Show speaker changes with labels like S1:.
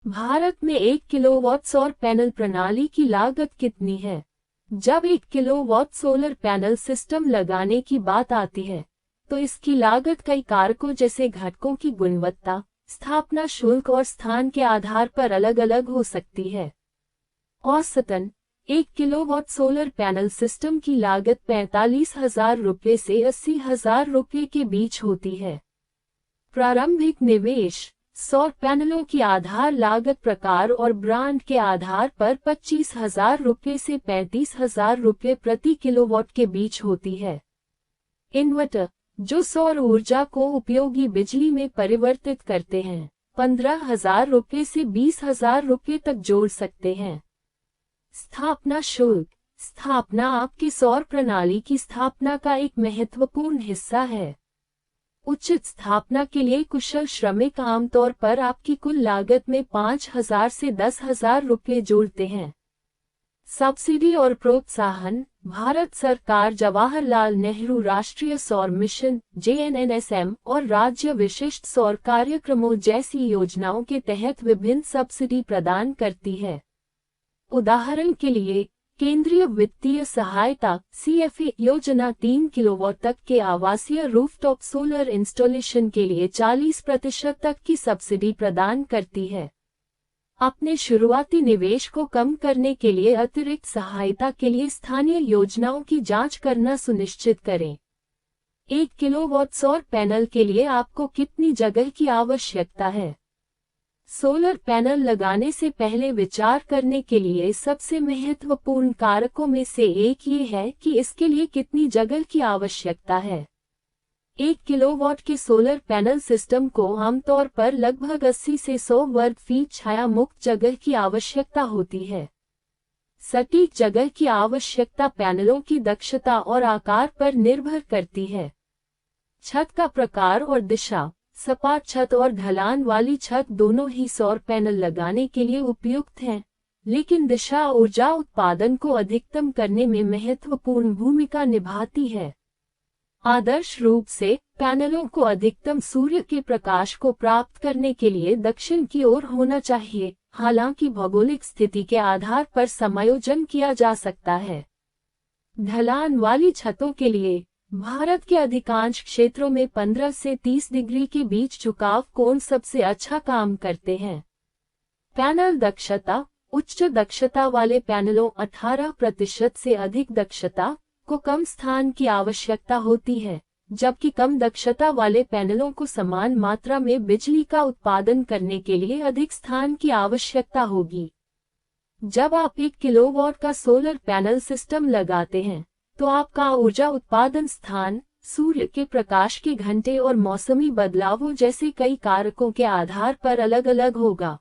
S1: भारत में 1 किलोवाट सौर पैनल प्रणाली की लागत कितनी है? जब 1 किलोवाट सोलर पैनल सिस्टम लगाने की बात आती है, तो इसकी लागत कई कारकों जैसे घटकों की गुणवत्ता, स्थापना शुल्क और स्थान के आधार पर अलग अलग हो सकती है। औसतन 1 किलोवाट सोलर पैनल सिस्टम की लागत 45,000 रुपये से 80,000 रुपये के बीच होती है। प्रारंभिक निवेश सौर पैनलों की आधार लागत प्रकार और ब्रांड के आधार पर 25,000 रुपये से 35,000 रुपये प्रति किलोवाट के बीच होती है। इन्वर्टर, जो सौर ऊर्जा को उपयोगी बिजली में परिवर्तित करते हैं, 15,000 रुपये से 20,000 रुपये तक जोड़ सकते हैं। स्थापना शुल्क, स्थापना आपकी सौर प्रणाली की स्थापना का एक महत्वपूर्ण हिस्सा है। उचित स्थापना के लिए कुशल श्रमिक आमतौर पर आपकी कुल लागत में 5,000 से 10,000 रुपये जोड़ते हैं। सब्सिडी और प्रोत्साहन, भारत सरकार जवाहरलाल नेहरू राष्ट्रीय सौर मिशन (JNNSM) और राज्य विशिष्ट सौर कार्यक्रमों जैसी योजनाओं के तहत विभिन्न सब्सिडी प्रदान करती है। उदाहरण के लिए, केंद्रीय वित्तीय सहायता CFA योजना 3 किलोवाट तक के आवासीय रूफटॉप सोलर इंस्टॉलेशन के लिए 40% तक की सब्सिडी प्रदान करती है। अपने शुरुआती निवेश को कम करने के लिए अतिरिक्त सहायता के लिए स्थानीय योजनाओं की जांच करना सुनिश्चित करें। 1 किलोवाट सौर पैनल के लिए आपको कितनी जगह की आवश्यकता है? सोलर पैनल लगाने से पहले विचार करने के लिए सबसे महत्वपूर्ण कारकों में से एक ये है कि इसके लिए कितनी जगह की आवश्यकता है। 1 किलोवाट के सोलर पैनल सिस्टम को आमतौर पर लगभग 80 से 100 वर्ग फीट छाया मुक्त जगह की आवश्यकता होती है। सटीक जगह की आवश्यकता पैनलों की दक्षता और आकार पर निर्भर करती है। छत का प्रकार और दिशा, सपाट छत और ढलान वाली छत दोनों ही सौर पैनल लगाने के लिए उपयुक्त हैं, लेकिन दिशा ऊर्जा उत्पादन को अधिकतम करने में महत्वपूर्ण भूमिका निभाती है। आदर्श रूप से, पैनलों को अधिकतम सूर्य के प्रकाश को प्राप्त करने के लिए दक्षिण की ओर होना चाहिए, हालांकि भौगोलिक स्थिति के आधार पर समायोजन किया जा सकता है। ढलान वाली छतों के लिए, भारत के अधिकांश क्षेत्रों में 15 से 30 डिग्री के बीच झुकाव कोण सबसे अच्छा काम करते हैं। पैनल दक्षता, उच्च दक्षता वाले पैनलों 18% से अधिक दक्षता को कम स्थान की आवश्यकता होती है, जबकि कम दक्षता वाले पैनलों को समान मात्रा में बिजली का उत्पादन करने के लिए अधिक स्थान की आवश्यकता होगी। जब आप 1 किलोवाट का सोलर पैनल सिस्टम लगाते हैं, तो आपका ऊर्जा उत्पादन स्थान, सूर्य के प्रकाश के घंटे और मौसमी बदलावों जैसे कई कारकों के आधार पर अलग अलग होगा।